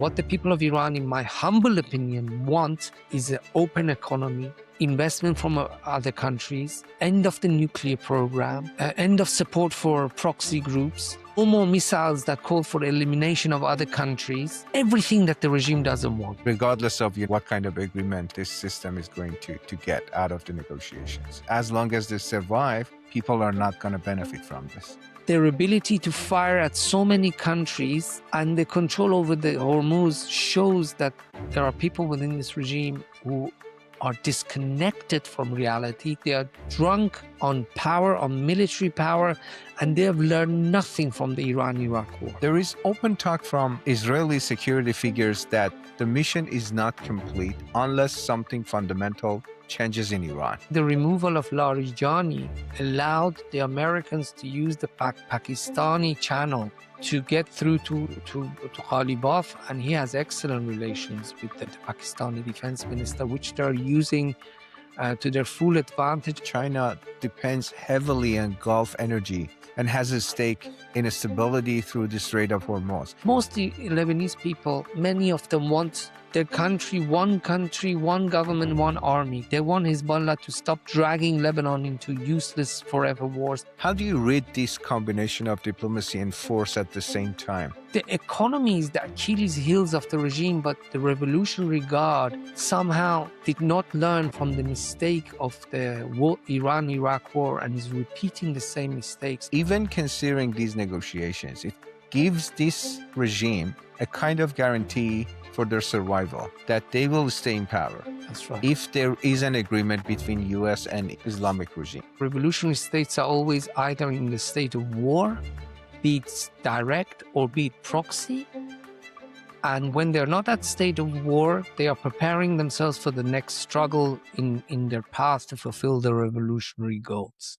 What the people of Iran, in my humble opinion, want is an open economy, investment from other countries, end of the nuclear program, end of support for proxy groups, no more missiles that call for elimination of other countries, everything that the regime doesn't want. Regardless of what kind of agreement this system is going to get out of the negotiations. As long as they survive, people are not going to benefit from this. Their ability to fire at so many countries and the control over the Hormuz shows that there are people within this regime who are disconnected from reality. They are drunk on power, on military power, and they have learned nothing from the Iran-Iraq war. There is open talk from Israeli security figures that the mission is not complete unless something fundamental changes in Iran. The removal of Larijani allowed the Americans to use the Pakistani channel to get through to Ghalibaf, and he has excellent relations with the Pakistani defense minister, which they're using to their full advantage. China depends heavily on Gulf energy and has a stake in stability through the Strait of Hormuz. Most Lebanese people, many of them want their country, one government, one army. They want Hezbollah to stop dragging Lebanon into useless forever wars. How do you read this combination of diplomacy and force at the same time? The economy is the Achilles heels of the regime, but the Revolutionary Guard somehow did not learn from the mistake of the Iran-Iraq war and is repeating the same mistakes. Even considering these negotiations, it gives this regime a kind of guarantee for their survival, that they will stay in power. That's right. If there is an agreement between US and Islamic regime. Revolutionary states are always either in the state of war, be it direct or be it proxy. And when they're not at state of war, they are preparing themselves for the next struggle in their path to fulfill their revolutionary goals.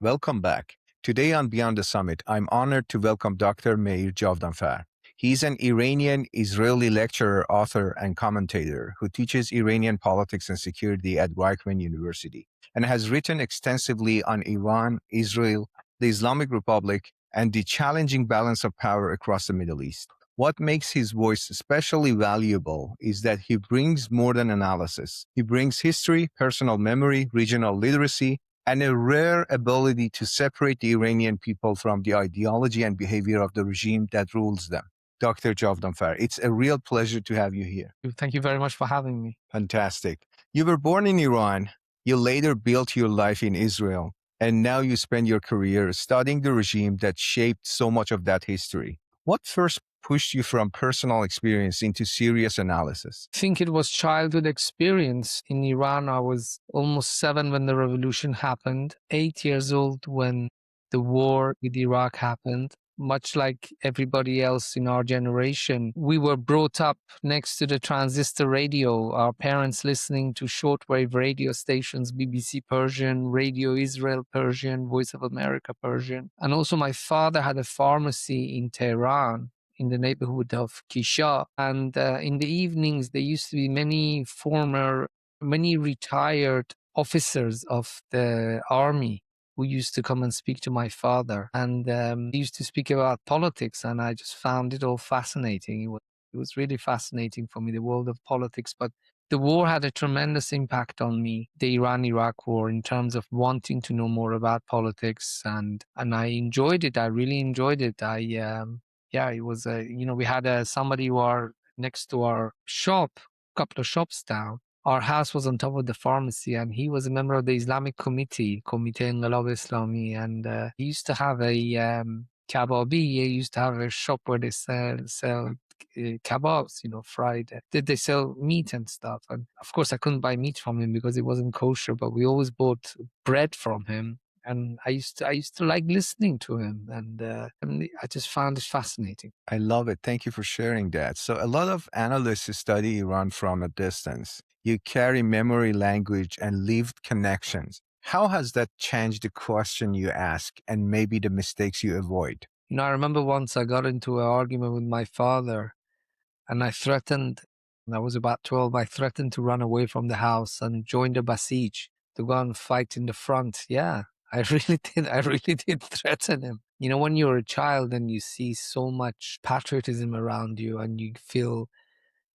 Welcome back. Today on Beyond the Summit, I'm honored to welcome Dr. Meir Javedanfar. He's an Iranian-Israeli lecturer, author, and commentator who teaches Iranian politics and security at Reichman University and has written extensively on Iran, Israel, the Islamic Republic, and the challenging balance of power across the Middle East. What makes his voice especially valuable is that he brings more than analysis. He brings history, personal memory, regional literacy, and a rare ability to separate the Iranian people from the ideology and behavior of the regime that rules them. Dr. Javedanfar, it's a real pleasure to have you here. Thank you very much for having me. Fantastic. You were born in Iran, you later built your life in Israel, and now you spend your career studying the regime that shaped so much of that history. What first pushed you from personal experience into serious analysis? I think it was childhood experience. In Iran, I was almost 7 when the revolution happened, 8 years old when the war with Iraq happened. Much like everybody else in our generation, we were brought up next to the transistor radio, our parents listening to shortwave radio stations, BBC Persian, Radio Israel Persian, Voice of America Persian. And also my father had a pharmacy in Tehran, in the neighborhood of Kisha. And in the evenings, there used to be many retired officers of the army who used to come and speak to my father. And they used to speak about politics, and I just found it all fascinating. It was really fascinating for me, the world of politics. But the war had a tremendous impact on me, the Iran-Iraq war, in terms of wanting to know more about politics. And I enjoyed it. I really enjoyed it. It was we had somebody who are next to our shop, a couple of shops down. Our house was on top of the pharmacy, and he was a member of the Islamic Committee, Ghalibaf Islami, and he used to have a kebabi. He used to have a shop where they sell kebabs, fried. They sell meat and stuff. And of course, I couldn't buy meat from him because it wasn't kosher, but we always bought bread from him. And I used to like listening to him, and I just found it fascinating. I love it. Thank you for sharing that. So a lot of analysts study Iran from a distance. You carry memory, language, and lived connections. How has that changed the question you ask and maybe the mistakes you avoid? I remember once I got into an argument with my father, and I threatened, when I was about 12, I threatened to run away from the house and join the Basij to go and fight in the front. Yeah. I really did. I really did threaten him. You know, when you're a child and you see so much patriotism around you and you feel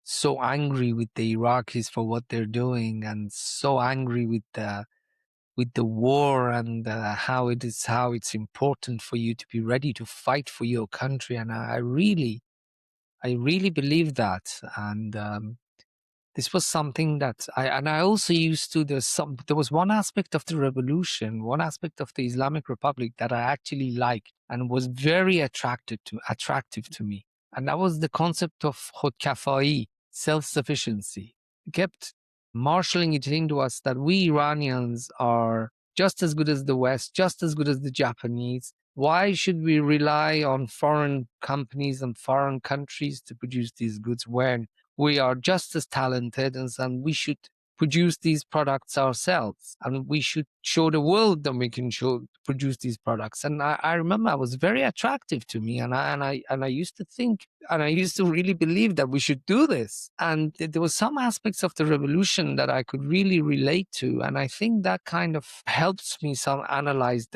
so angry with the Iraqis for what they're doing and so angry with the war and how it's important for you to be ready to fight for your country. And I really believe that. And this was something that I also used to, there was one aspect of the revolution, one aspect of the Islamic Republic that I actually liked and was very attractive to me. And that was the concept of khudkafai, self-sufficiency. It kept marshaling it into us that we Iranians are just as good as the West, just as good as the Japanese. Why should we rely on foreign companies and foreign countries to produce these goods when we are just as talented and we should produce these products ourselves, and we should show the world that we can produce these products. And I remember it was very attractive to me, and I used to think, and I used to really believe that we should do this. And there were some aspects of the revolution that I could really relate to, and I think that kind of helps me analyze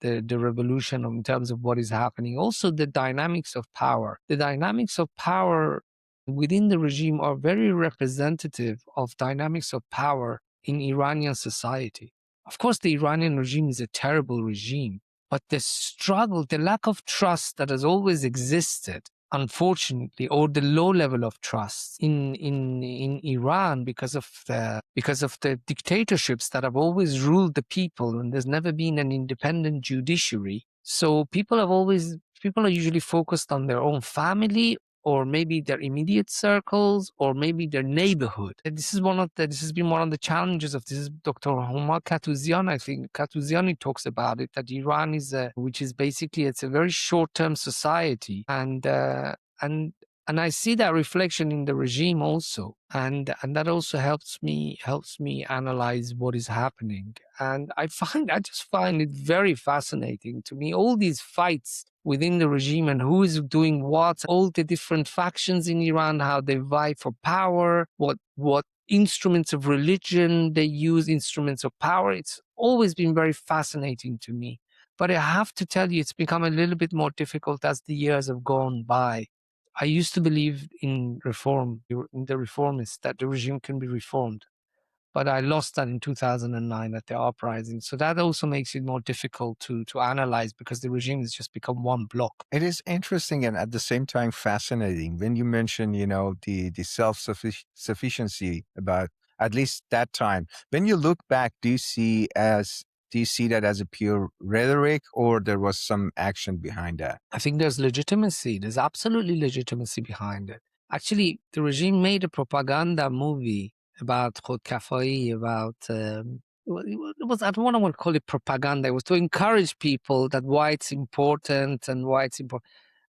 the revolution in terms of what is happening. Also, the dynamics of power. The dynamics of power within the regime are very representative of dynamics of power in Iranian society. Of course, the Iranian regime is a terrible regime, but the struggle, the lack of trust that has always existed, unfortunately, or the low level of trust in Iran because of the dictatorships that have always ruled the people, and there's never been an independent judiciary. So people are usually focused on their own family, or maybe their immediate circles, or maybe their neighborhood. And this has been one of the challenges of this. Is Dr. Homa Katuzian, I think Katuziani talks about it, that Iran which is basically, it's a very short-term society, and I see that reflection in the regime also, and that also helps me analyze what is happening. And I just find it very fascinating to me, all these fights within the regime and who is doing what, all the different factions in Iran, how they vie for power, what instruments of religion they use, instruments of power. It's always been very fascinating to me. But I have to tell you, it's become a little bit more difficult as the years have gone by. I used to believe in reform, in the reformists, that the regime can be reformed. But I lost that in 2009 at the uprising. So that also makes it more difficult to analyze, because the regime has just become one block. It is interesting and at the same time fascinating when you mention, the self-sufficiency about at least that time. When you look back, do you see that as a pure rhetoric, or there was some action behind that? I think there's legitimacy. There's absolutely legitimacy behind it. Actually, the regime made a propaganda movie about khudkafai, about it was, I don't want to call it propaganda. It was to encourage people that why it's important and why it's important.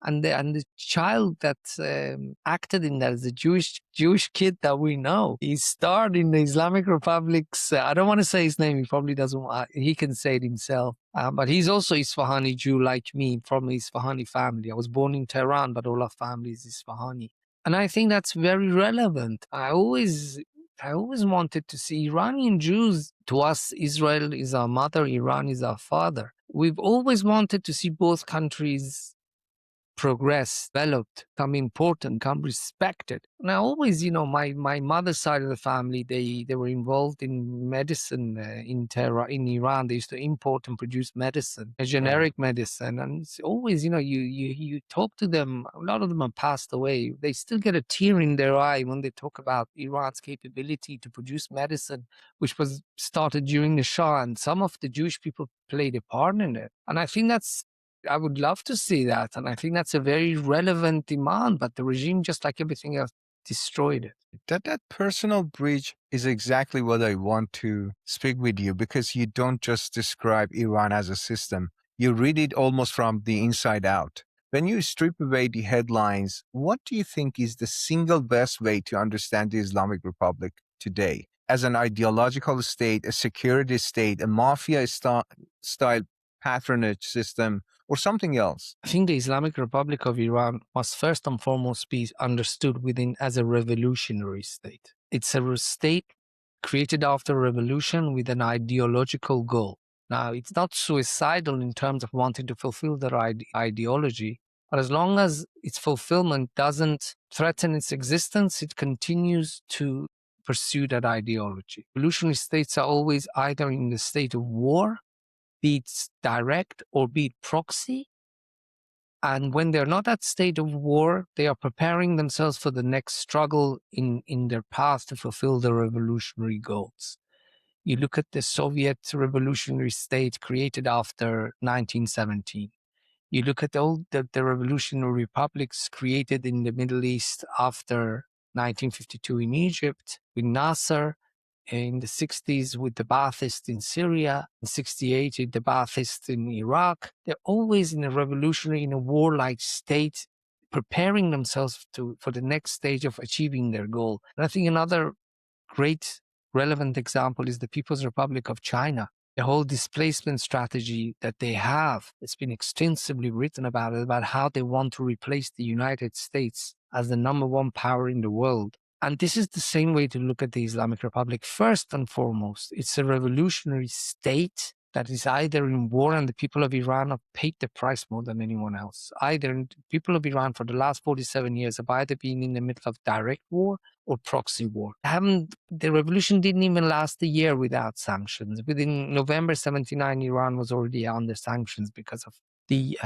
And the child that acted in that is a Jewish kid that we know. He starred in the Islamic Republic's. I don't want to say his name. He probably doesn't. He can say it himself. But he's also Isfahani Jew, like me, from the Isfahani family. I was born in Tehran, but all our family is Isfahani. And I think that's very relevant. I always wanted to see Iranian Jews. To us, Israel is our mother, Iran is our father. We've always wanted to see both countries progress, developed, become important, become respected. And I always, my mother's side of the family, they were involved in medicine in Tehran, in Iran. They used to import and produce medicine, a generic medicine. And it's always, you talk to them, a lot of them have passed away. They still get a tear in their eye when they talk about Iran's capability to produce medicine, which was started during the Shah. And some of the Jewish people played a part in it. And I think I would love to see that. And I think that's a very relevant demand, but the regime, just like everything else, destroyed it. That personal bridge is exactly what I want to speak with you, because you don't just describe Iran as a system. You read it almost from the inside out. When you strip away the headlines, what do you think is the single best way to understand the Islamic Republic today? As an ideological state, a security state, a mafia style patronage system, or something else? I think the Islamic Republic of Iran must first and foremost be understood as a revolutionary state. It's a state created after a revolution with an ideological goal. Now, it's not suicidal in terms of wanting to fulfill their ideology, but as long as its fulfillment doesn't threaten its existence, it continues to pursue that ideology. Revolutionary states are always either in the state of war, be it direct or be it proxy. And when they're not at state of war, they are preparing themselves for the next struggle in their path to fulfill their revolutionary goals. You look at the Soviet revolutionary state created after 1917. You look at all the revolutionary republics created in the Middle East after 1952 in Egypt, with Nasser, in the 60s with the Baathists in Syria, in 68 with the Baathists in Iraq. They're always in a revolutionary, in a warlike state, preparing themselves for the next stage of achieving their goal. And I think another great relevant example is the People's Republic of China. The whole displacement strategy that they have, it's been extensively written about how they want to replace the United States as the number one power in the world. And this is the same way to look at the Islamic Republic. First and foremost, it's a revolutionary state that is either in war, and the people of Iran have paid the price more than anyone else. Either the people of Iran for the last 47 years have either been in the middle of direct war or proxy war. The revolution didn't even last a year without sanctions. Within November 79, Iran was already under sanctions because of the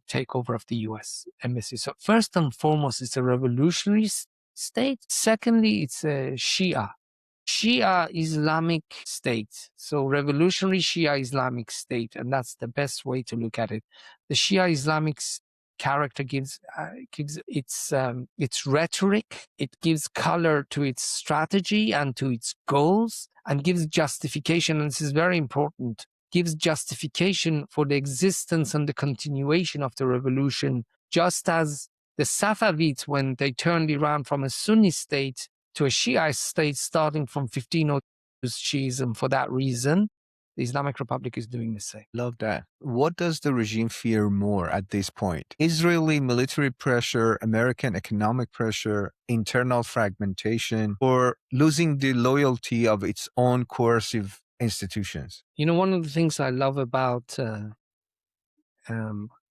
takeover of the U.S. embassy. So first and foremost, it's a revolutionary state. Secondly, it's a Shia Islamic state. So revolutionary Shia Islamic state, and that's the best way to look at it. The Shia Islamic character gives its rhetoric, it gives color to its strategy and to its goals, and gives justification, and this is very important, gives justification for the existence and the continuation of the revolution, just as the Safavids, when they turned Iran from a Sunni state to a Shiite state starting from 1502 Shiism for that reason, the Islamic Republic is doing the same. Love that. What does the regime fear more at this point? Israeli military pressure, American economic pressure, internal fragmentation, or losing the loyalty of its own coercive institutions? You know, one of the things I love about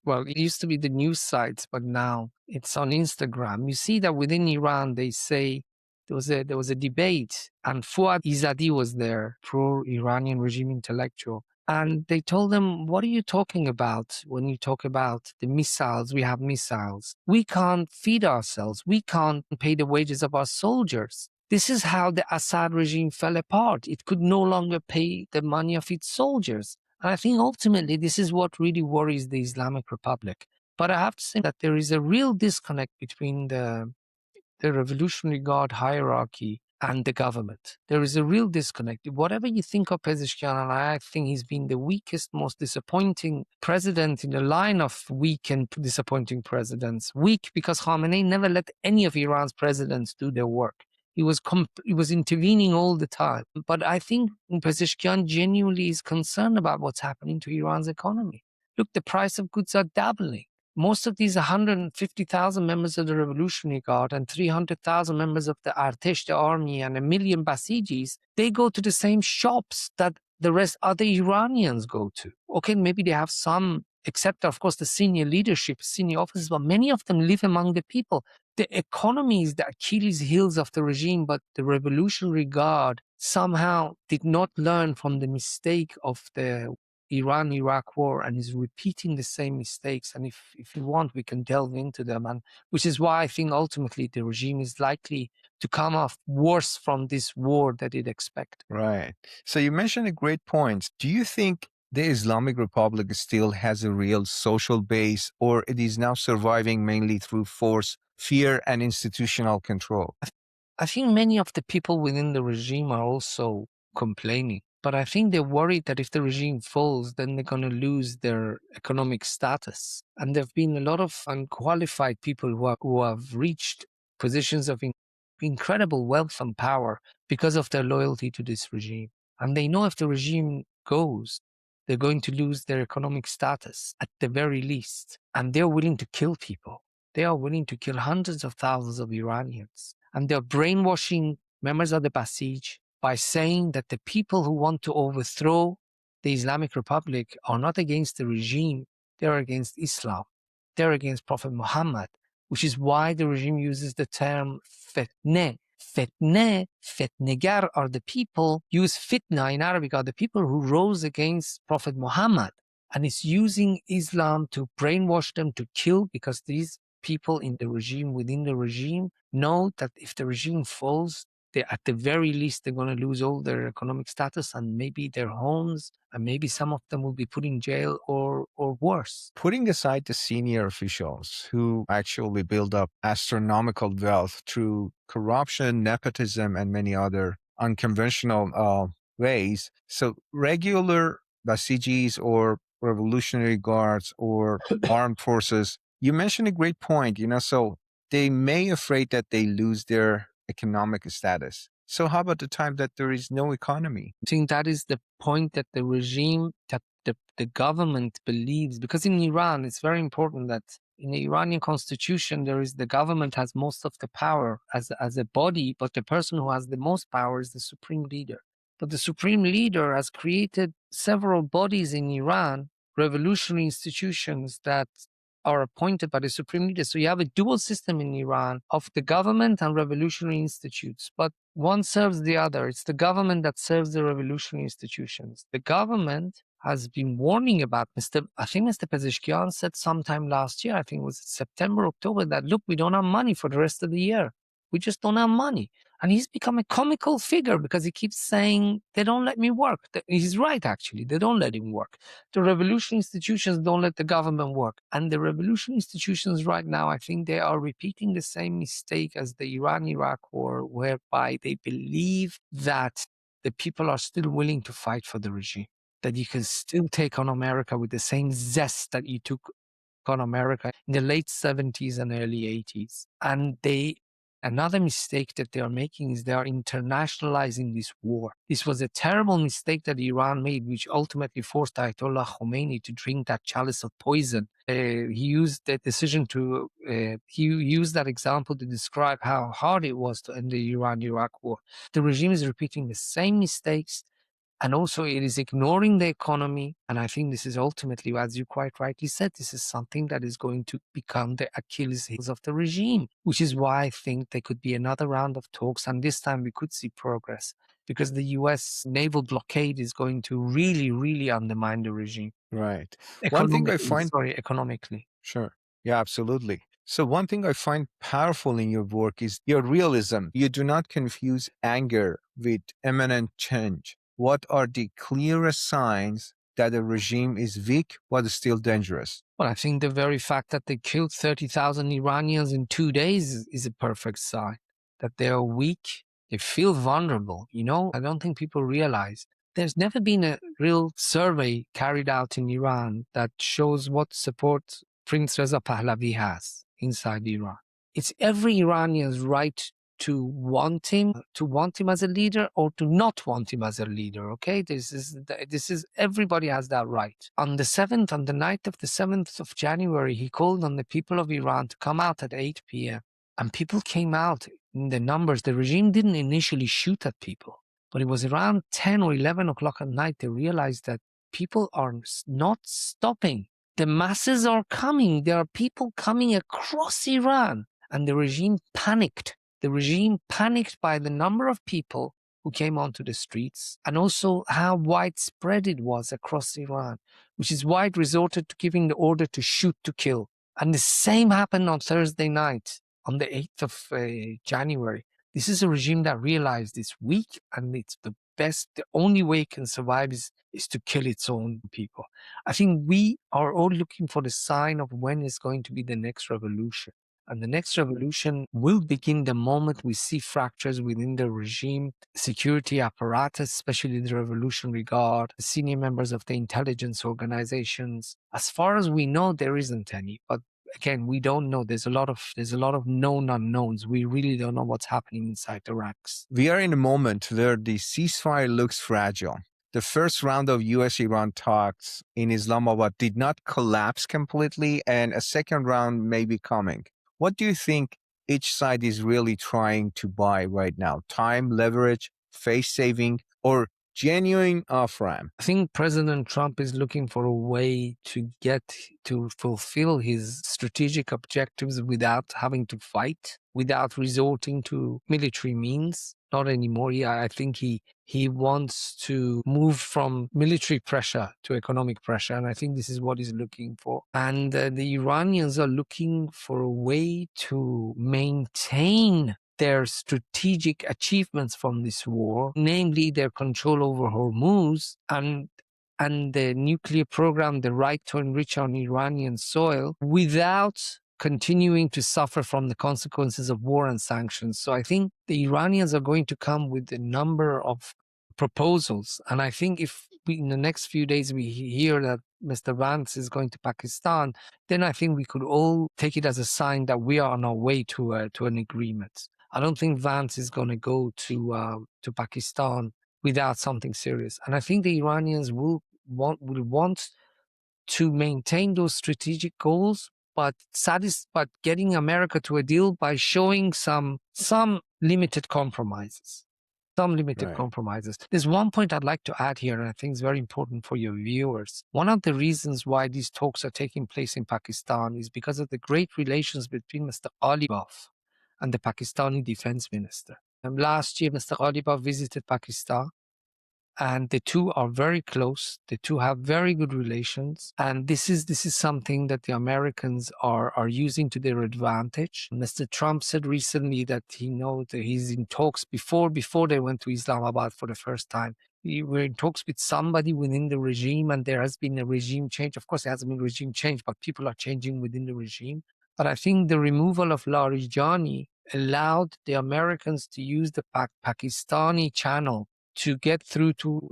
well, it used to be the news sites, but now it's on Instagram. You see that within Iran, they say there was a debate, and Fuad Izadi was there, pro-Iranian regime intellectual, and they told him, "What are you talking about when you talk about the missiles? We have missiles. We can't feed ourselves. We can't pay the wages of our soldiers." This is how the Assad regime fell apart. It could no longer pay the money of its soldiers. And I think ultimately this is what really worries the Islamic Republic. But I have to say that there is a real disconnect between the Revolutionary Guard hierarchy and the government. There is a real disconnect. Whatever you think of Pezeshkian, and I think he's been the weakest, most disappointing president in a line of weak and disappointing presidents. Weak because Khamenei never let any of Iran's presidents do their work. He was intervening all the time. But I think Pezeshkian genuinely is concerned about what's happening to Iran's economy. Look, the price of goods are doubling. Most of these 150,000 members of the Revolutionary Guard and 300,000 members of the Artesh, the army, and 1 million Basijis, they go to the same shops that the rest other Iranians go to. Okay, maybe they have some, except of course the senior leadership, senior officers, but many of them live among the people. The economy is the Achilles heels of the regime, but the Revolutionary Guard somehow did not learn from the mistake of the Iran-Iraq war and is repeating the same mistakes. And if you want, we can delve into them. And which is why I think ultimately the regime is likely to come off worse from this war than it expected. Right. So you mentioned a great point. Do you think the Islamic Republic still has a real social base, or it is now surviving mainly through force, fear, and institutional control? I think many of the people within the regime are also complaining. But I think they're worried that if the regime falls, then they're going to lose their economic status. And there have been a lot of unqualified people who have reached positions of incredible wealth and power because of their loyalty to this regime. And they know if the regime goes, they're going to lose their economic status at the very least. And they're willing to kill people. They are willing to kill hundreds of thousands of Iranians. And they're brainwashing members of the Basij by saying that the people who want to overthrow the Islamic Republic are not against the regime, they're against Islam. They're against Prophet Muhammad, which is why the regime uses the term fitne. Fitnegar are the people, use fitna in Arabic, are the people who rose against Prophet Muhammad. And it's using Islam to brainwash them, to kill, because these people in the regime, within the regime, know that if the regime falls, at the very least, they're going to lose all their economic status and maybe their homes, and maybe some of them will be put in jail or worse. Putting aside the senior officials who actually build up astronomical wealth through corruption, nepotism, and many other unconventional ways, so regular Basijis or Revolutionary Guards or armed forces, you mentioned a great point, so they may afraid that they lose their economic status. So how about the time that there is no economy? I think that is the point that the regime, that the government believes, because in Iran, it's very important that in the Iranian constitution, the government has most of the power as a body, but the person who has the most power is the supreme leader. But the supreme leader has created several bodies in Iran, revolutionary institutions that are appointed by the supreme leader. So you have a dual system in Iran of the government and revolutionary institutes, but one serves the other. It's the government that serves the revolutionary institutions. The government has been warning about I think Mr. Pezeshkian said sometime last year, I think it was September, October, that look, we don't have money for the rest of the year. We just don't have money. And he's become a comical figure because he keeps saying, they don't let me work. He's right, actually. They don't let him work. The revolution institutions don't let the government work. And the revolution institutions right now, I think they are repeating the same mistake as the Iran-Iraq war, whereby they believe that the people are still willing to fight for the regime, that you can still take on America with the same zest that you took on America in the late 70s and early 80s. And another mistake that they are making is they are internationalizing this war. This was a terrible mistake that Iran made, which ultimately forced Ayatollah Khomeini to drink that chalice of poison. He used that decision he used that example to describe how hard it was to end the Iran-Iraq war. The regime is repeating the same mistakes, and also it is ignoring the economy. And I think this is ultimately, as you quite rightly said, this is something that is going to become the Achilles heels of the regime, which is why I think there could be another round of talks. And this time we could see progress, because the US naval blockade is going to really, really undermine the regime. Right. One thing I find... economically. Sure. Yeah, absolutely. So one thing I find powerful in your work is your realism. You do not confuse anger with imminent change. What are the clearest signs that a regime is weak but still dangerous? Well, I think the very fact that they killed 30,000 Iranians in 2 days is a perfect sign that they are weak. They feel vulnerable. I don't think people realize there's never been a real survey carried out in Iran that shows what support Prince Reza Pahlavi has inside Iran. It's every Iranian's right to want him as a leader or to not want him as a leader. Okay, this is everybody has that right. On the night of the 7th of January, he called on the people of Iran to come out at 8 p.m. and people came out in the numbers. The regime didn't initially shoot at people, but it was around 10 or 11 o'clock at night they realized that people are not stopping. The masses are coming. There are people coming across Iran, and the regime panicked. The regime panicked by the number of people who came onto the streets and also how widespread it was across Iran, which is why it resorted to giving the order to shoot to kill. And the same happened on Thursday night, on the 8th of January. This is a regime that realized it's weak, and it's the only way it can survive is to kill its own people. I think we are all looking for the sign of when is going to be the next revolution. And the next revolution will begin the moment we see fractures within the regime, security apparatus, especially the Revolutionary Guard, the senior members of the intelligence organizations. As far as we know, there isn't any. But again, we don't know. There's a lot of known unknowns. We really don't know what's happening inside the ranks. We are in a moment where the ceasefire looks fragile. The first round of US-Iran talks in Islamabad did not collapse completely, and a second round may be coming. What do you think each side is really trying to buy right now? Time, leverage, face saving, or genuine off-ramp? I think President Trump is looking for a way to fulfill his strategic objectives without having to fight, without resorting to military means. Not anymore. I think he wants to move from military pressure to economic pressure, and I think this is what he's looking for. And the Iranians are looking for a way to maintain their strategic achievements from this war, namely their control over Hormuz and the nuclear program, the right to enrich on Iranian soil, without continuing to suffer from the consequences of war and sanctions. So I think the Iranians are going to come with a number of proposals. And I think if in the next few days we hear that Mr. Vance is going to Pakistan, then I think we could all take it as a sign that we are on our way to an agreement. I don't think Vance is going to go to Pakistan without something serious. And I think the Iranians will want to maintain those strategic goals, but getting America to a deal by showing some limited compromises. There's one point I'd like to add here, and I think it's very important for your viewers. One of the reasons why these talks are taking place in Pakistan is because of the great relations between Mr. Ghalibaf and the Pakistani defense minister. Last year, Mr. Ghalibaf visited Pakistan, and the two are very close. The two have very good relations, and this is something that the Americans are using to their advantage. Mr. Trump said recently that he knows that he's in talks before they went to Islamabad for the first time. We were in talks with somebody within the regime, and there has been a regime change. Of course, there hasn't been regime change, but people are changing within the regime. But I think the removal of Larijani allowed the Americans to use the Pakistani channel to get through to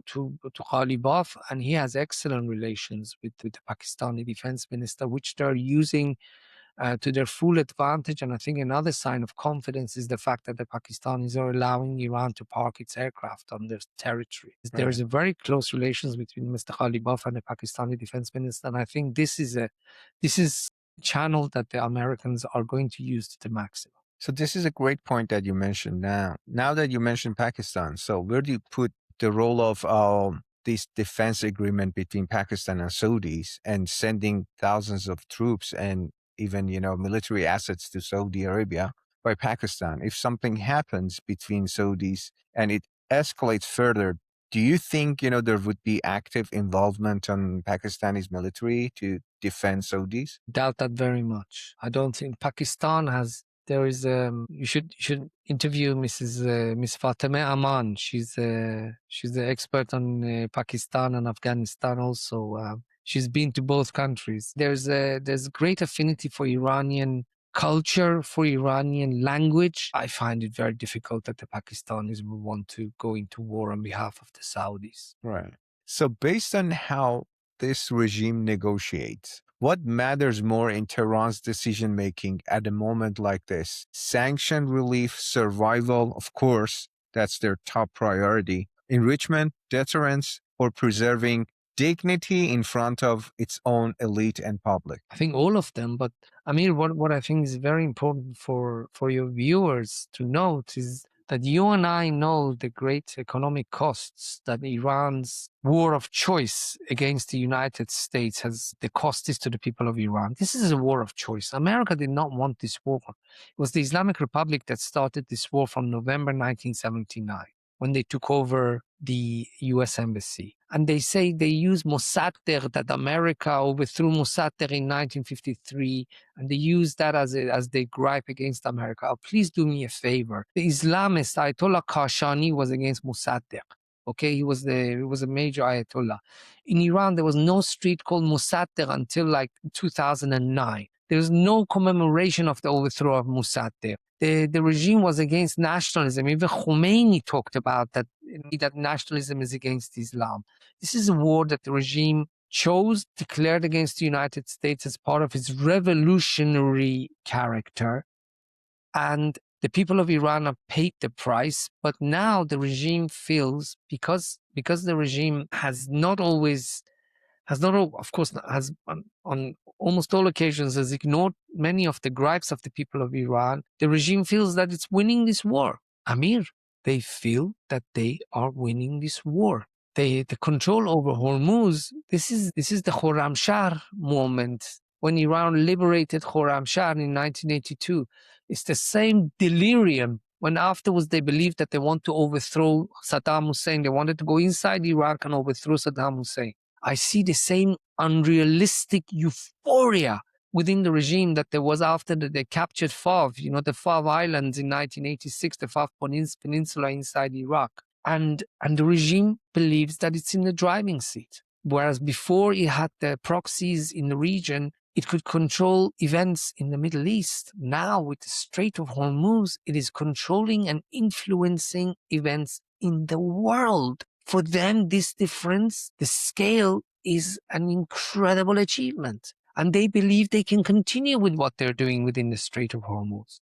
Ghalibaf, and he has excellent relations with the Pakistani defense minister, which they're using to their full advantage. And I think another sign of confidence is the fact that the Pakistanis are allowing Iran to park its aircraft on their territory. Right. There is a very close relations between Mr. Ghalibaf and the Pakistani defense minister, and I think this is a channel that the Americans are going to use to the maximum. So this is a great point that you mentioned now. Now that you mentioned Pakistan, so where do you put the role of this defense agreement between Pakistan and Saudis and sending thousands of troops and even, military assets to Saudi Arabia by Pakistan? If something happens between Saudis and it escalates further, do you think, there would be active involvement on Pakistani's military to defend Saudis? Doubt that very much. I don't think Pakistan has. There is you should interview Miss Fatemeh Aman. She's the expert on Pakistan and Afghanistan also. She's been to both countries. There's great affinity for Iranian culture, for Iranian language. I find it very difficult that the Pakistanis will want to go into war on behalf of the Saudis. Right. So based on how this regime negotiates, what matters more in Tehran's decision-making at a moment like this? Sanction relief, survival, of course, that's their top priority. Enrichment, deterrence, or preserving dignity in front of its own elite and public? I think all of them, but Amir, what I think is very important for your viewers to note is that you and I know the great economic costs that Iran's war of choice against the United States has. The cost is to the people of Iran. This is a war of choice. America did not want this war. It was the Islamic Republic that started this war from November 1979, when they took over the U.S. Embassy. And they say they use Mossadegh, that America overthrew Mossadegh in 1953, and they use that as they gripe against America. Oh, please do me a favor. The Islamist Ayatollah Khashani was against Mossadegh. Okay, he was a major Ayatollah. In Iran, there was no street called Mossadegh until like 2009. There was no commemoration of the overthrow of Mossadegh. The regime was against nationalism. Even Khomeini talked about that nationalism is against Islam. This is a war that the regime declared against the United States as part of its revolutionary character. And the people of Iran have paid the price, but now the regime feels, because the regime has on almost all occasions has ignored many of the gripes of the people of Iran, the regime feels that it's winning this war. Amir, they feel that they are winning this war. the control over Hormuz, this is the Khorramshahr moment when Iran liberated Khorramshahr in 1982. It's the same delirium when afterwards they believed that they want to overthrow Saddam Hussein. They wanted to go inside Iraq and overthrow Saddam Hussein. I see the same unrealistic euphoria within the regime that there was after they captured Fav, the Fav Islands in 1986, the Fav Peninsula inside Iraq. And the regime believes that it's in the driving seat. Whereas before it had the proxies in the region, it could control events in the Middle East. Now with the Strait of Hormuz, it is controlling and influencing events in the world. For them, this difference, the scale, is an incredible achievement. And they believe they can continue with what they're doing within the Strait of Hormuz.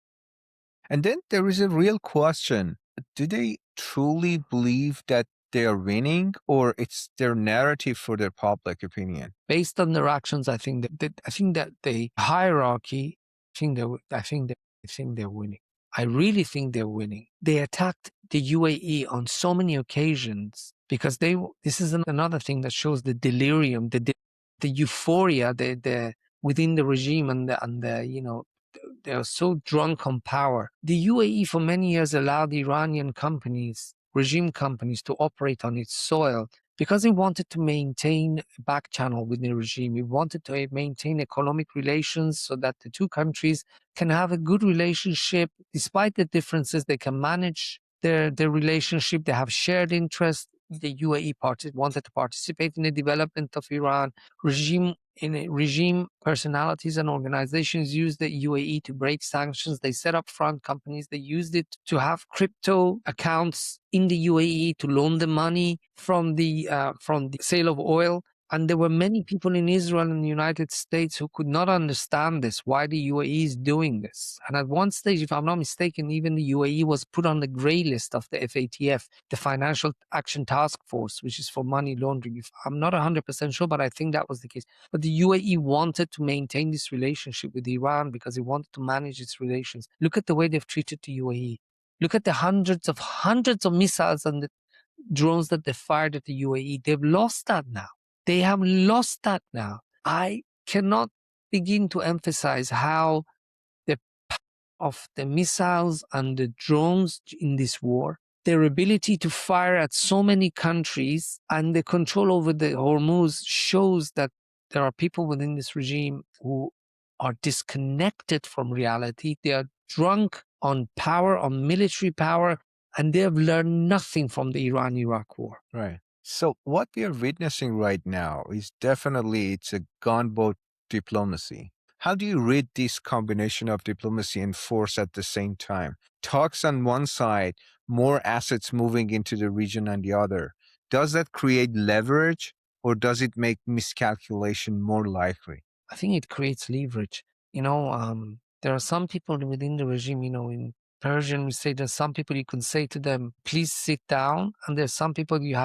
And then there is a real question. Do they truly believe that they are winning, or it's their narrative for their public opinion? Based on their actions, I think that the hierarchy, I think they're winning. I really think they're winning. They attacked the UAE on so many occasions because this is another thing that shows the delirium, the euphoria, the within the regime and they are so drunk on power. The UAE for many years allowed Iranian companies, regime companies, to operate on its soil because it wanted to maintain a back channel within the regime. It wanted to maintain economic relations so that the two countries can have a good relationship. Despite the differences, they can manage their relationship. They have shared interests. The UAE wanted to participate in the development of Iran. Regime personalities and organizations used the UAE to break sanctions. They set up front companies. They used it to have crypto accounts in the UAE to loan the money from the sale of oil. And there were many people in Israel and the United States who could not understand this, why the UAE is doing this. And at one stage, if I'm not mistaken, even the UAE was put on the gray list of the FATF, the Financial Action Task Force, which is for money laundering. I'm not 100% sure, but I think that was the case. But the UAE wanted to maintain this relationship with Iran because it wanted to manage its relations. Look at the way they've treated the UAE. Look at the hundreds of missiles and the drones that they fired at the UAE. They've lost that now. They have lost that now. I cannot begin to emphasize how the power of the missiles and the drones in this war, their ability to fire at so many countries, and the control over the Hormuz shows that there are people within this regime who are disconnected from reality. They are drunk on power, on military power, and they have learned nothing from the Iran-Iraq war. Right. So what we are witnessing right now is definitely it's a gunboat diplomacy. How do you read this combination of diplomacy and force at the same time? Talks on one side, more assets moving into the region on the other. Does that create leverage, or does it make miscalculation more likely? I think it creates leverage. There are some people within the regime, in Persian, we say there's some people you can say to them, please sit down. And there's some people you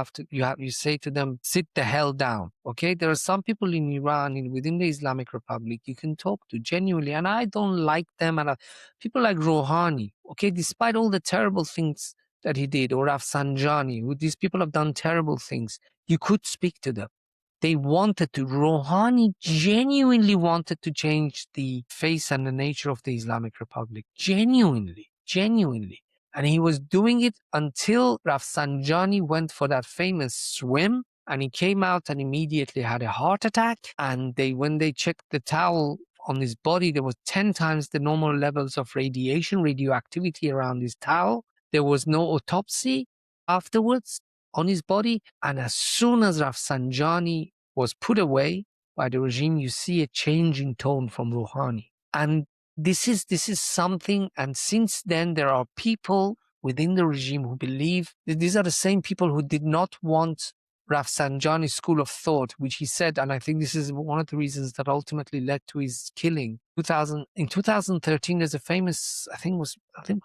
say to them, sit the hell down. Okay. There are some people in Iran, within the Islamic Republic, you can talk to genuinely. And I don't like them. And people like Rouhani, okay, despite all the terrible things that he did, or Rafsanjani, these people have done terrible things, you could speak to them. Rouhani genuinely wanted to change the face and the nature of the Islamic Republic. Genuinely. And he was doing it until Rafsanjani went for that famous swim, and he came out and immediately had a heart attack. And when they checked the towel on his body, there was 10 times the normal levels of radioactivity around his towel. There was no autopsy afterwards on his body. And as soon as Rafsanjani was put away by the regime, you see a change in tone from Rouhani. And this is something, and since then there are people within the regime who believe that these are the same people who did not want Rafsanjani's school of thought, which he said, and I think this is one of the reasons that ultimately led to his killing. In 2013, there's a famous, I think was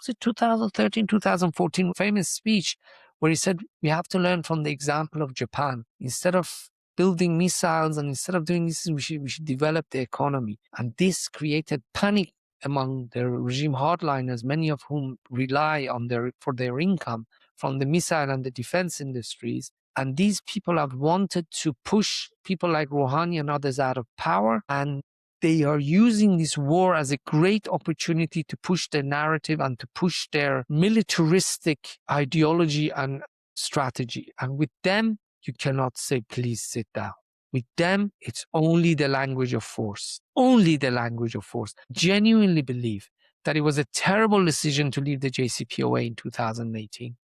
it 2013, 2014, famous speech where he said, we have to learn from the example of Japan. Instead of building missiles and instead of doing this, we should develop the economy. And this created panic among the regime hardliners, many of whom rely on for their income from the missile and the defense industries. And these people have wanted to push people like Rouhani and others out of power. And they are using this war as a great opportunity to push their narrative and to push their militaristic ideology and strategy. And with them, you cannot say, please sit down. With them, it's only the language of force. Only the language of force. Genuinely believe that it was a terrible decision to leave the JCPOA in 2018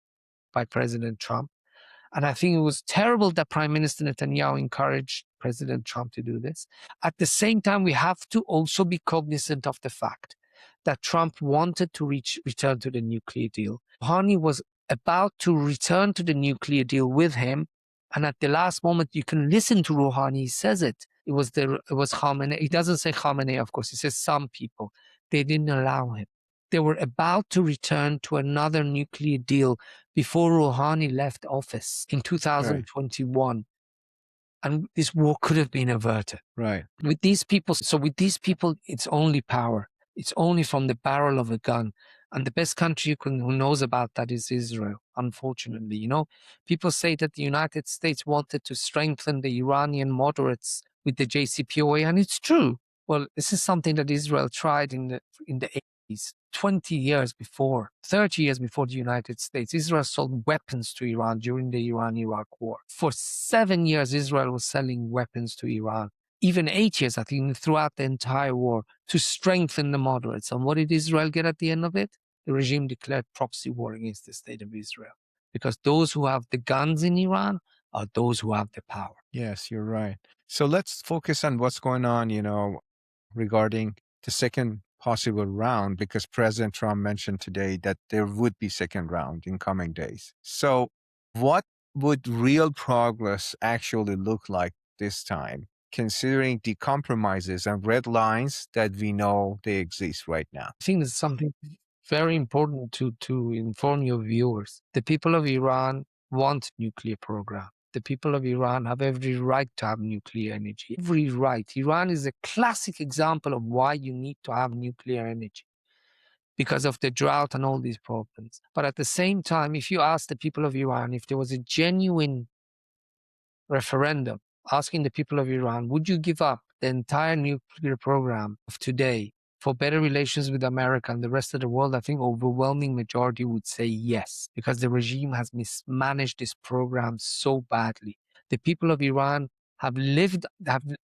by President Trump. And I think it was terrible that Prime Minister Netanyahu encouraged President Trump to do this. At the same time, we have to also be cognizant of the fact that Trump wanted to return to the nuclear deal. Rouhani was about to return to the nuclear deal with him. And at the last moment, you can listen to Rouhani. He says it. It was Khamenei. He doesn't say Khamenei, of course. He says some people. They didn't allow him. They were about to return to another nuclear deal before Rouhani left office in 2021. Right. And this war could have been averted. Right. With these people, it's only power. It's only from the barrel of a gun. And the best country who knows about that is Israel, unfortunately. You know, people say that the United States wanted to strengthen the Iranian moderates with the JCPOA, and it's true. Well, this is something that Israel tried in the 80s, 20 years before, 30 years before the United States. Israel sold weapons to Iran during the Iran-Iraq war. For 7 years, Israel was selling weapons to Iran. Even 8 years, I think, throughout the entire war, to strengthen the moderates. And what did Israel get at the end of it? The regime declared proxy war against the state of Israel. Because those who have the guns in Iran are those who have the power. Yes, you're right. So let's focus on what's going on, regarding the second possible round, because President Trump mentioned today that there would be second round in coming days. So what would real progress actually look like this time, considering the compromises and red lines that we know they exist right now? I think there's something very important to inform your viewers. The people of Iran want nuclear program. The people of Iran have every right to have nuclear energy. Every right. Iran is a classic example of why you need to have nuclear energy, because of the drought and all these problems. But at the same time, if you ask the people of Iran, if there was a genuine referendum asking the people of Iran, would you give up the entire nuclear program of today for better relations with America and the rest of the world, I think overwhelming majority would say yes, because the regime has mismanaged this program so badly. The people of Iran have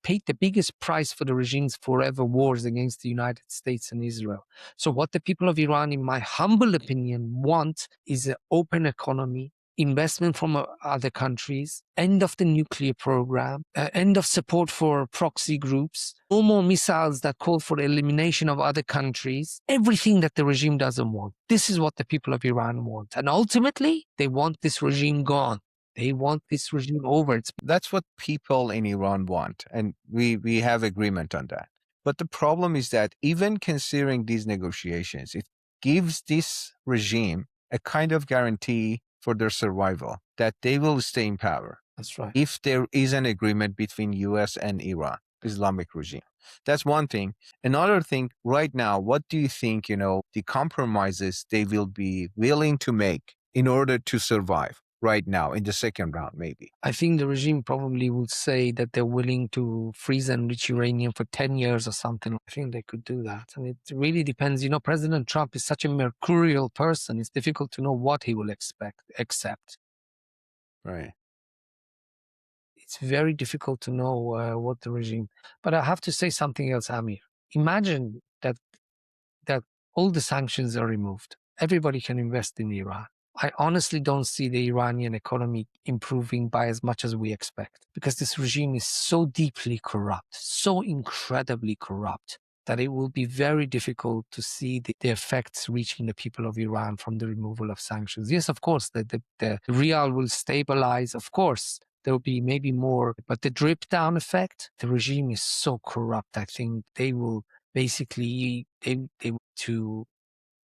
paid the biggest price for the regime's forever wars against the United States and Israel. So what the people of Iran, in my humble opinion, want is an open economy, investment from other countries, end of the nuclear program, end of support for proxy groups, no more missiles that call for the elimination of other countries, everything that the regime doesn't want. This is what the people of Iran want. And ultimately, they want this regime gone. They want this regime over. That's what people in Iran want, and we have agreement on that. But the problem is that even considering these negotiations, it gives this regime a kind of guarantee for their survival, that they will stay in power. That's right. If there is an agreement between US and Iran, Islamic regime. That's one thing. Another thing, right now, what do you think, the compromises they will be willing to make in order to survive right now in the second round, maybe? I think the regime probably would say that they're willing to freeze and enrich uranium for 10 years or something. I think they could do that. And it really depends. President Trump is such a mercurial person. It's difficult to know what he will accept. Right. It's very difficult to know what the regime. But I have to say something else, Amir. Imagine that all the sanctions are removed. Everybody can invest in Iran. I honestly don't see the Iranian economy improving by as much as we expect, because this regime is so deeply corrupt, so incredibly corrupt, that it will be very difficult to see the effects reaching the people of Iran from the removal of sanctions. Yes, of course, the rial will stabilize. Of course, there will be maybe more, but the drip down effect, the regime is so corrupt. I think they will basically, they to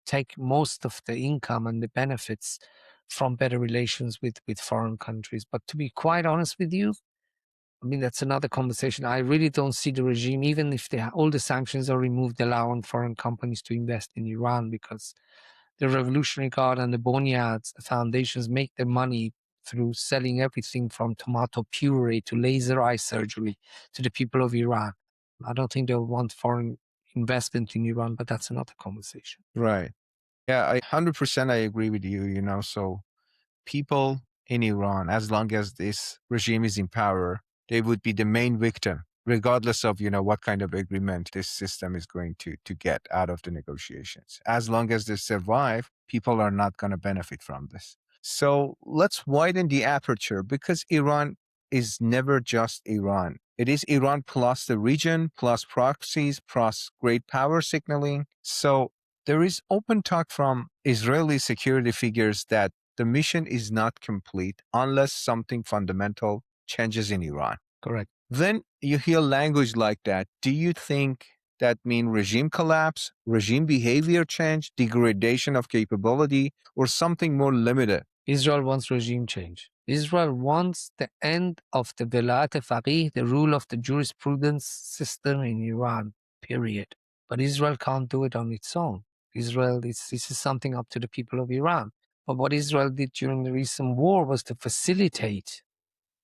take most of the income and the benefits from better relations with foreign countries. But to be quite honest with you, I mean, that's another conversation. I really don't see the regime, even if all the sanctions are removed, allowing foreign companies to invest in Iran, because the Revolutionary Guard and the Bonyads, the foundations, make their money through selling everything from tomato puree to laser eye surgery to the people of Iran. I don't think they'll want foreign investment in Iran, but that's another conversation. Right. Yeah, 100% I agree with you, so people in Iran, as long as this regime is in power, they would be the main victim, regardless of, what kind of agreement this system is going to get out of the negotiations. As long as they survive, people are not going to benefit from this. So let's widen the aperture because Iran is never just Iran. It is Iran plus the region, plus proxies, plus great power signaling. So there is open talk from Israeli security figures that the mission is not complete unless something fundamental changes in Iran. Correct. Then you hear language like that. Do you think that mean regime collapse, regime behavior change, degradation of capability, or something more limited? Israel wants regime change. Israel wants the end of the Velayat Faqih, the rule of the jurisprudence system in Iran, period. But Israel can't do it on its own. This is something up to the people of Iran. But what Israel did during the recent war was to facilitate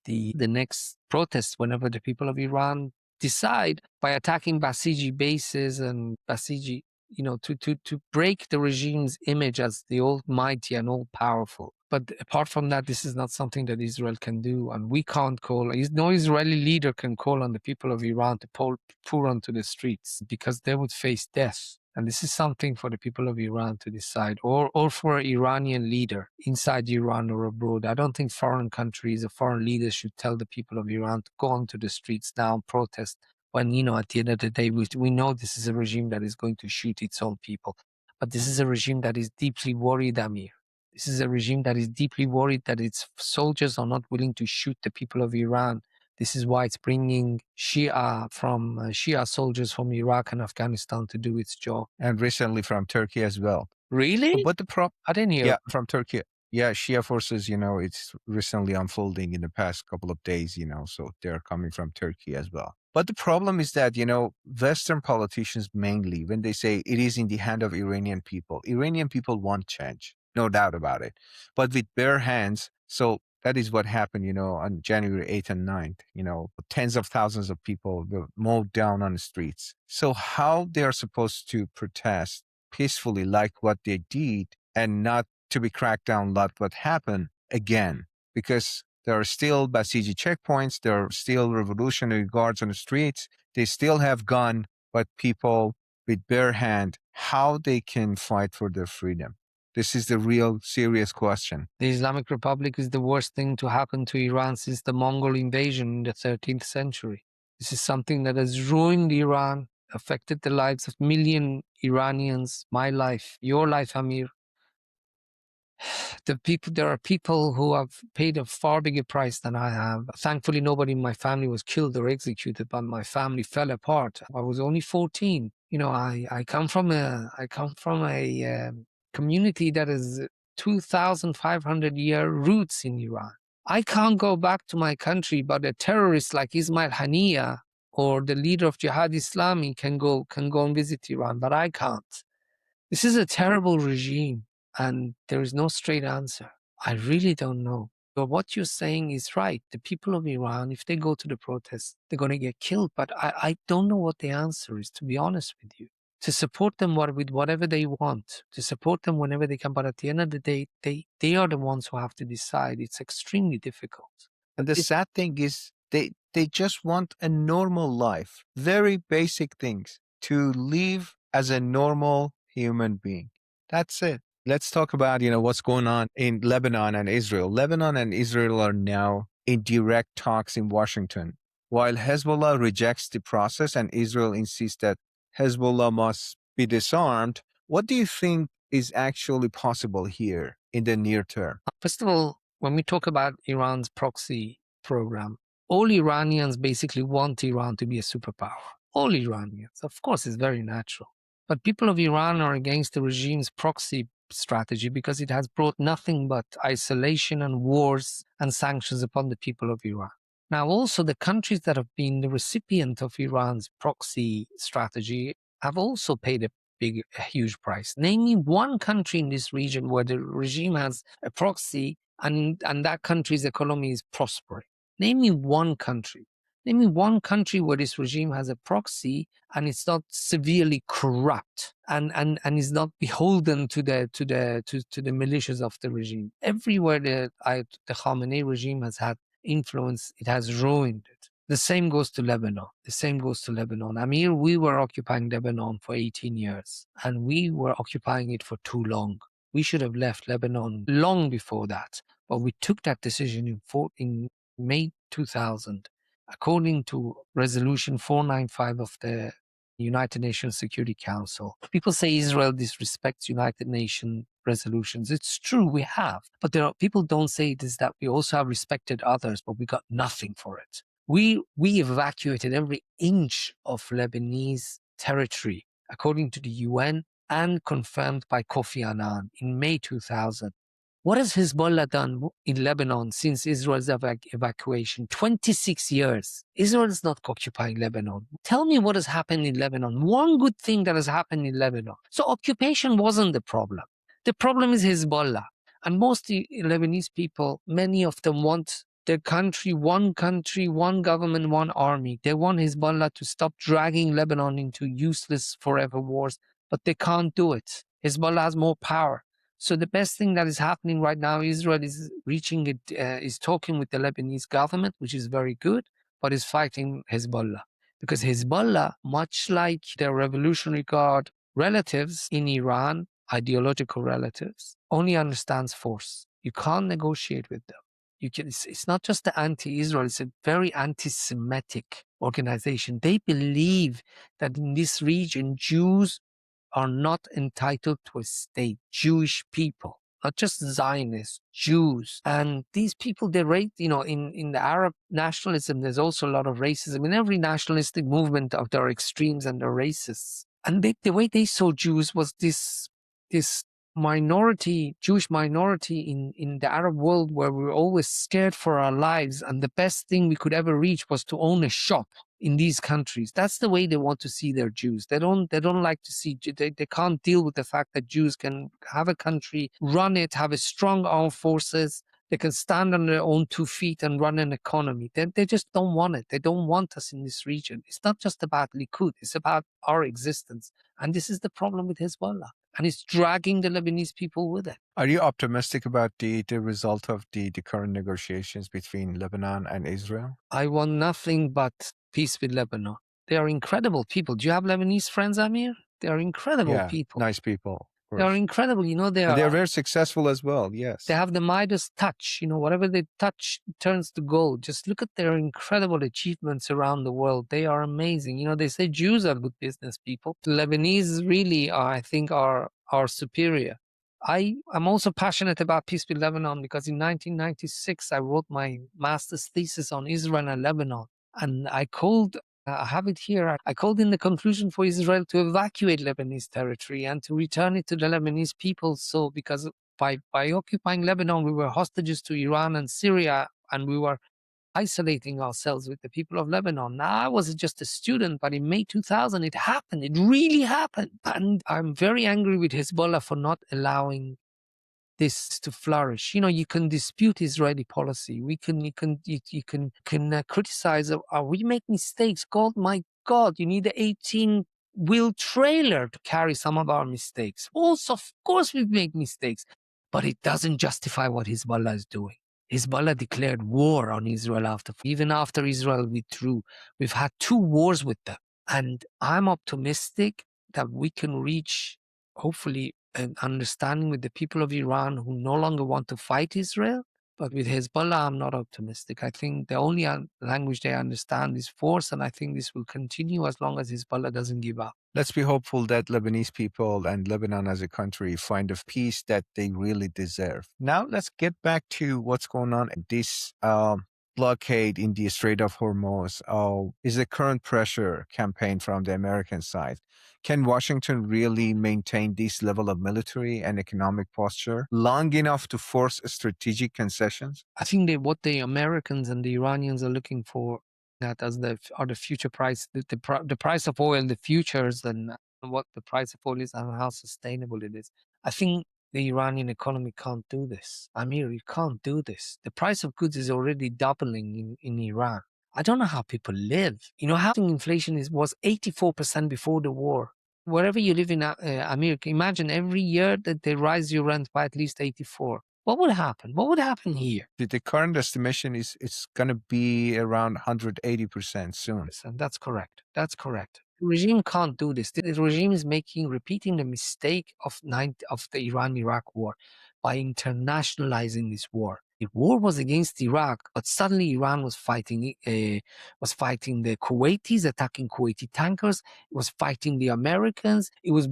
the next protest whenever the people of Iran decide by attacking Basiji bases and Basiji, to break the regime's image as the almighty and all powerful. But apart from that, this is not something that Israel can do, and we can't no Israeli leader can call on the people of Iran to pour onto the streets because they would face death. And this is something for the people of Iran to decide, or for an Iranian leader inside Iran or abroad. I don't think foreign countries or foreign leaders should tell the people of Iran to go onto the streets now and protest when, at the end of the day, we know this is a regime that is going to shoot its own people. But this is a regime that is deeply worried, Amir. This is a regime that is deeply worried that its soldiers are not willing to shoot the people of Iran. This is why it's bringing Shia soldiers from Iraq and Afghanistan to do its job. And recently from Turkey as well. Really? But I didn't hear. Yeah, from Turkey. Yeah, Shia forces, it's recently unfolding in the past couple of days, so they're coming from Turkey as well. But the problem is that, Western politicians mainly, when they say it is in the hand of Iranian people want change, no doubt about it. But with bare hands, so that is what happened, on January 8th and 9th, tens of thousands of people were mowed down on the streets. So how they are supposed to protest peacefully like what they did and not to be cracked down like what happened again, because there are still Basiji checkpoints, there are still revolutionary guards on the streets, they still have gun, but people with bare hand, how they can fight for their freedom? This is the real serious question. The Islamic Republic is the worst thing to happen to Iran since the Mongol invasion in the 13th century. This is something that has ruined Iran, affected the lives of million Iranians, my life, your life, Amir. There are people who have paid a far bigger price than I have. Thankfully, nobody in my family was killed or executed, but my family fell apart. I was only 14. I come from a community that has 2,500-year roots in Iran. I can't go back to my country, but a terrorist like Ismail Haniyeh or the leader of Jihad Islami can go and visit Iran, but I can't. This is a terrible regime, and there is no straight answer. I really don't know. But what you're saying is right. The people of Iran, if they go to the protests, they're going to get killed. But I don't know what the answer is, to be honest with you. To support them with whatever they want, to support them whenever they can. But at the end of the day, they are the ones who have to decide. It's extremely difficult. And the sad thing is they just want a normal life, very basic things, to live as a normal human being. That's it. Let's talk about, what's going on in Lebanon and Israel. Lebanon and Israel are now in direct talks in Washington, while Hezbollah rejects the process and Israel insists that Hezbollah must be disarmed. What do you think is actually possible here in the near term? First of all, when we talk about Iran's proxy program, all Iranians basically want Iran to be a superpower. All Iranians. Of course, it's very natural. But people of Iran are against the regime's proxy strategy because it has brought nothing but isolation and wars and sanctions upon the people of Iran. Now, also, the countries that have been the recipient of Iran's proxy strategy have also paid a huge price. Namely, one country in this region where the regime has a proxy and that country's economy is prospering. Name me one country. Name me one country where this regime has a proxy and it's not severely corrupt and is not beholden to the militias of the regime. Everywhere the Khamenei regime has had influence, it has ruined it. The same goes to Lebanon. The same goes to Lebanon. Amir, we were occupying Lebanon for 18 years, and we were occupying it for too long. We should have left Lebanon long before that, but we took that decision in May 2000, according to Resolution 495 of the United Nations Security Council. People say Israel disrespects United Nations resolutions. It's true, we have. But people don't say it is that we also have respected others, but we got nothing for it. We evacuated every inch of Lebanese territory, according to the UN and confirmed by Kofi Annan in May 2000. What has Hezbollah done in Lebanon since Israel's evacuation? 26 years. Israel is not occupying Lebanon. Tell me what has happened in Lebanon. One good thing that has happened in Lebanon. So occupation wasn't the problem. The problem is Hezbollah. And most Lebanese people, many of them want their country, one government, one army. They want Hezbollah to stop dragging Lebanon into useless forever wars, but they can't do it. Hezbollah has more power. So the best thing that is happening right now, Israel is is talking with the Lebanese government, which is very good, but is fighting Hezbollah. Because Hezbollah, much like their Revolutionary Guard relatives in Iran, ideological relatives, only understands force. You can't negotiate with them. It's not just the anti-Israel, it's a very anti-Semitic organization. They believe that in this region, Jews are not entitled to a state. Jewish people, not just Zionists, Jews. And these people, they rate, in the Arab nationalism, there's also a lot of racism. In every nationalistic movement, there are extremes and there are racists. And the way they saw Jews was this minority, Jewish minority in the Arab world, where we were always scared for our lives, and the best thing we could ever reach was to own a shop in these countries. That's the way they want to see their Jews. They don't like to see, they can't deal with the fact that Jews can have a country, run it, have a strong armed forces, they can stand on their own 2 feet and run an economy. They just don't want it. They don't want us in this region. It's not just about Likud, it's about our existence. And this is the problem with Hezbollah. And it's dragging the Lebanese people with it. Are you optimistic about the result of the current negotiations between Lebanon and Israel? I want nothing but peace with Lebanon. They are incredible people. Do you have Lebanese friends, Amir? They are incredible people. Nice people. They are incredible. They are very successful as well, yes. They have the Midas touch. Whatever they touch turns to gold. Just look at their incredible achievements around the world. They are amazing. They say Jews are good business people. The Lebanese really, I think, are superior. I'm also passionate about peace with Lebanon because in 1996, I wrote my master's thesis on Israel and Lebanon. And I have it here. I called in the conclusion for Israel to evacuate Lebanese territory and to return it to the Lebanese people. So because by occupying Lebanon, we were hostages to Iran and Syria, and we were isolating ourselves with the people of Lebanon. Now, I was just a student, but in May 2000, it happened. It really happened. And I'm very angry with Hezbollah for not allowing this to flourish. You can dispute Israeli policy. You can criticize. We make mistakes. My God, you need an 18-wheel trailer to carry some of our mistakes. Also, of course, we make mistakes, but it doesn't justify what Hezbollah is doing. Hezbollah declared war on Israel even after Israel withdrew. We've had 2 wars with them, and I'm optimistic that we can reach, hopefully, an understanding with the people of Iran who no longer want to fight Israel. But with Hezbollah, I'm not optimistic. I think the only language they understand is force, and I think this will continue as long as Hezbollah doesn't give up. Let's be hopeful that Lebanese people and Lebanon as a country find a peace that they really deserve. Now, let's get back to what's going on. This blockade in the Strait of Hormuz is a current pressure campaign from the American side. Can Washington really maintain this level of military and economic posture long enough to force strategic concessions? I think what the Americans and the Iranians are looking for that the future price, the price of oil, the futures, and what the price of oil is and how sustainable it is. I think the Iranian economy can't do this. Amir, you can't do this. The price of goods is already doubling in Iran. I don't know how people live. Housing inflation was 84% before the war. Wherever you live in America, imagine every year that they rise your rent by at least 84. What would happen? What would happen here? The current estimation is it's going to be around 180% soon. And that's correct. That's correct. The regime can't do this. The regime is repeating the mistake of the Iran-Iraq war by internationalizing this war. The war was against Iraq, but suddenly Iran was fighting the Kuwaitis, attacking Kuwaiti tankers. It was fighting the Americans. It was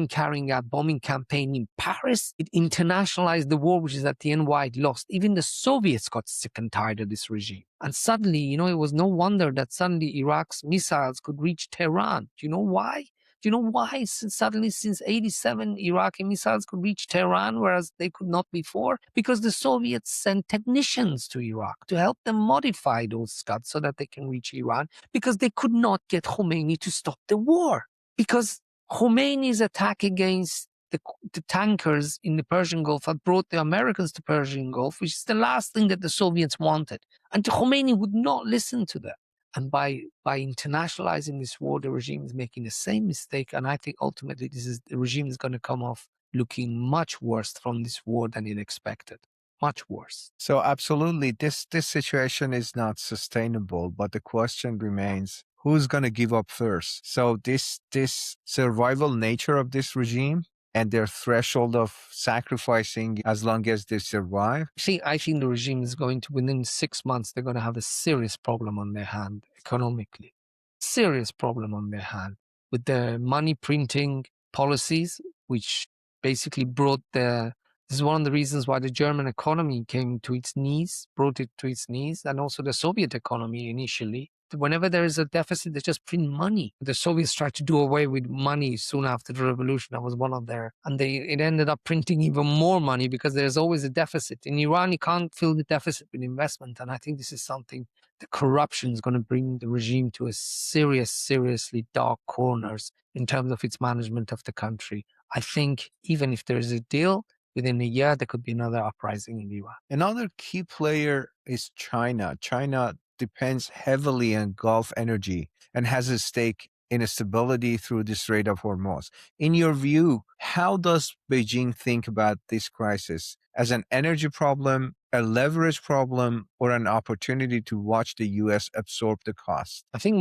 carrying out bombing campaign in Paris. It internationalized the war, which is at the end why it lost. Even the Soviets got sick and tired of this regime. And suddenly, it was no wonder that suddenly Iraq's missiles could reach Tehran. Do you know why? Do you know why suddenly since 87 Iraqi missiles could reach Tehran, whereas they could not before? Because the Soviets sent technicians to Iraq to help them modify those Scuds so that they can reach Iran, because they could not get Khomeini to stop the war. Because Khomeini's attack against the tankers in the Persian Gulf had brought the Americans to Persian Gulf, which is the last thing that the Soviets wanted. And Khomeini would not listen to them. And by internationalizing this war, the regime is making the same mistake. And I think ultimately the regime is going to come off looking much worse from this war than it expected. Much worse. So absolutely, this situation is not sustainable, but the question remains, who's going to give up first? So this survival nature of this regime and their threshold of sacrificing as long as they survive? See, I think the regime is going to, within 6 months, they're going to have a serious problem on their hand economically. Serious problem on their hand with their money printing policies, which basically this is one of the reasons why the German economy brought it to its knees, and also the Soviet economy initially. Whenever there is a deficit, they just print money. The Soviets tried to do away with money soon after the revolution. That was one of and it ended up printing even more money because there's always a deficit. In Iran, you can't fill the deficit with investment. And I think this is something, the corruption is going to bring the regime to a seriously dark corners in terms of its management of the country. I think even if there is a deal, within a year, there could be another uprising in Iran. Another key player is China. China depends heavily on Gulf energy and has a stake in stability through the Strait of Hormuz. In your view, how does Beijing think about this crisis? As an energy problem, a leverage problem, or an opportunity to watch the U.S. absorb the cost? I think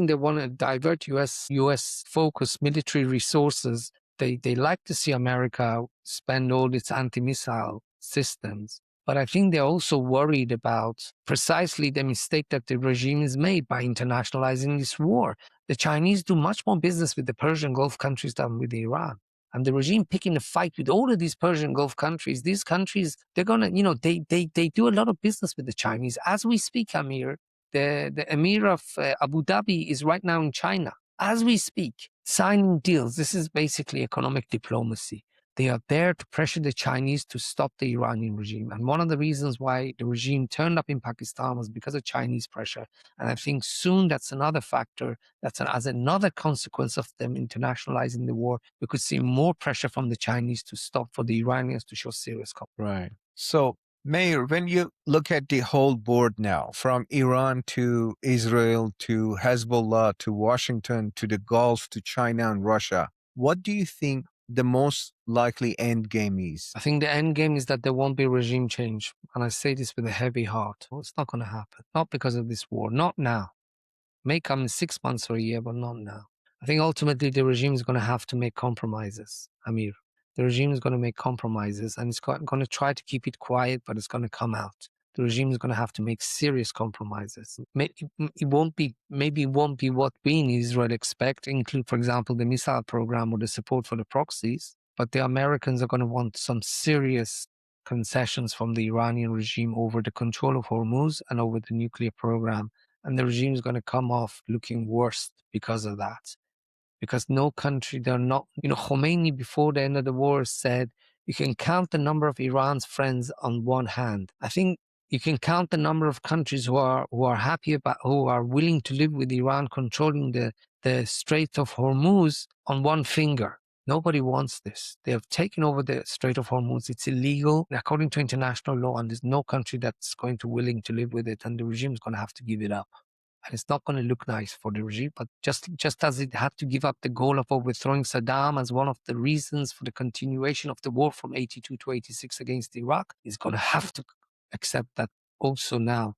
they want to divert U.S. focused military resources. They like to see America spend all its anti-missile systems. But I think they're also worried about precisely the mistake that the regime has made by internationalizing this war. The Chinese do much more business with the Persian Gulf countries than with Iran. And the regime picking a fight with all of these Persian Gulf countries, these countries, they're going to, they do a lot of business with the Chinese. As we speak, Amir, the Emir of Abu Dhabi is right now in China. As we speak, signing deals. This is basically economic diplomacy. They are there to pressure the Chinese to stop the Iranian regime. And one of the reasons why the regime turned up in Pakistan was because of Chinese pressure. And I think soon that's another factor, as another consequence of them internationalizing the war, we could see more pressure from the Chinese to stop, for the Iranians to show serious cooperation. Right. So, Meir, when you look at the whole board now, from Iran to Israel to Hezbollah to Washington to the Gulf to China and Russia, what do you think the most likely end game is? I think the end game is that there won't be regime change. And I say this with a heavy heart. Well, it's not going to happen. Not because of this war. Not now. May come in 6 months or a year, but not now. I think ultimately the regime is going to have to make compromises, Amir. The regime is going to make compromises, and it's going to try to keep it quiet, but it's going to come out. The regime is going to have to make serious compromises. Maybe it won't be what we in Israel expect, include, for example, the missile program or the support for the proxies. But the Americans are going to want some serious concessions from the Iranian regime over the control of Hormuz and over the nuclear program. And the regime is going to come off looking worse because of that. Because no country, they're not, Khomeini before the end of the war said, you can count the number of Iran's friends on one hand. I think you can count the number of countries who are willing to live with Iran controlling the Strait of Hormuz on one finger. Nobody wants this. They have taken over the Strait of Hormuz. It's illegal according to international law, and there's no country that's going to willing to live with it, and the regime is going to have to give it up. And it's not going to look nice for the regime, but just as it had to give up the goal of overthrowing Saddam as one of the reasons for the continuation of the war from 82 to 86 against Iraq, it's going to have to accept that also now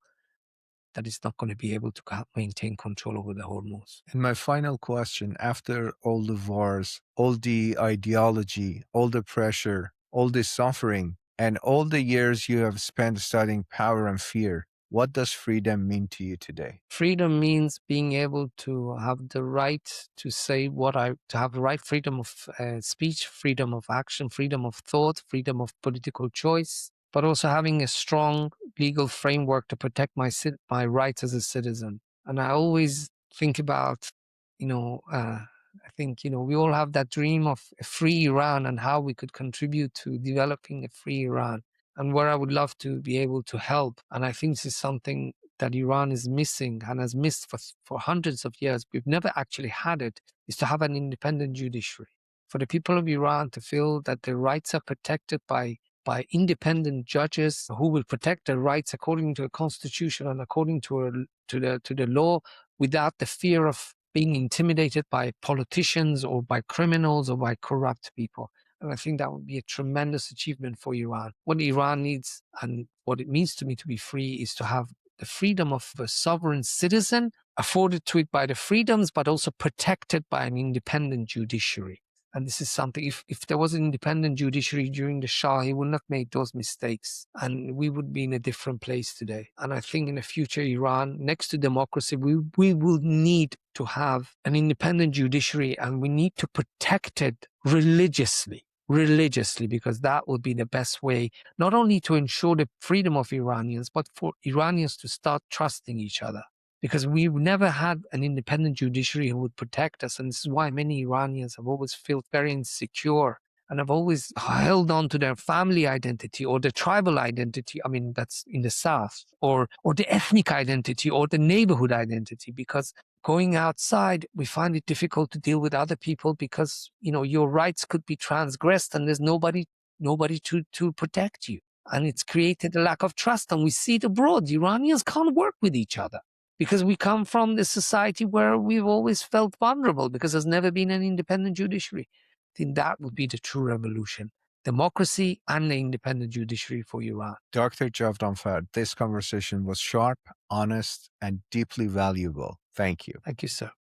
that it's not going to be able to maintain control over the Hormuz. And my final question, after all the wars, all the ideology, all the pressure, all the suffering, and all the years you have spent studying power and fear, what does freedom mean to you today? Freedom means being able to have the right to say to have the right freedom of speech, freedom of action, freedom of thought, freedom of political choice, but also having a strong legal framework to protect my rights as a citizen. And I always think about, I think, we all have that dream of a free Iran and how we could contribute to developing a free Iran, and where I would love to be able to help. And I think this is something that Iran is missing and has missed for hundreds of years. We've never actually had it, is to have an independent judiciary. For the people of Iran to feel that their rights are protected by independent judges who will protect their rights according to a constitution and according to the law, without the fear of being intimidated by politicians or by criminals or by corrupt people. And I think that would be a tremendous achievement for Iran. What Iran needs, and what it means to me to be free, is to have the freedom of a sovereign citizen afforded to it by the freedoms, but also protected by an independent judiciary. And this is something, if there was an independent judiciary during the Shah, he wouldn't have made those mistakes. And we would be in a different place today. And I think in the future, Iran, next to democracy, we will need to have an independent judiciary, and we need to protect it religiously, because that would be the best way, not only to ensure the freedom of Iranians, but for Iranians to start trusting each other. Because we've never had an independent judiciary who would protect us. And this is why many Iranians have always felt very insecure and have always held on to their family identity or the tribal identity. I mean, that's in the South, or the ethnic identity or the neighborhood identity, because going outside, we find it difficult to deal with other people because, your rights could be transgressed and there's nobody to protect you. And it's created a lack of trust. And we see it abroad. The Iranians can't work with each other, because we come from this society where we've always felt vulnerable because there's never been an independent judiciary. I think that would be the true revolution. Democracy and the independent judiciary for Iran. Dr. Javedanfar, this conversation was sharp, honest, and deeply valuable. Thank you. Thank you, sir.